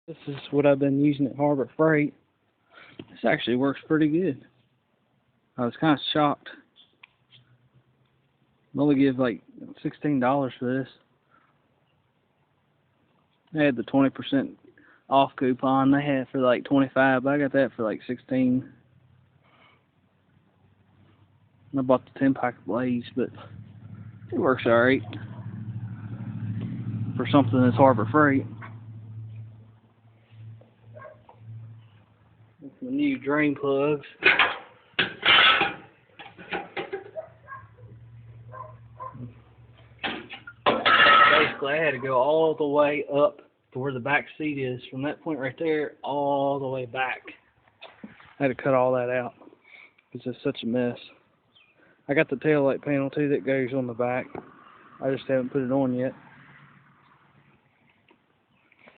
This is what I've been using at Harbor Freight. This actually works pretty good. I was kind of shocked. They only give like $16 for this. They had the 20% off coupon. They had for like 25, but I got that for like 16. I bought the 10-pack of blades, but it works alright for something that's Harbor Freight. The new drain plugs. Basically, I had to go all the way up to where the back seat is, from that point right there, all the way back. I had to cut all that out because it's such a mess. I got the taillight panel too that goes on the back. I just haven't put it on yet.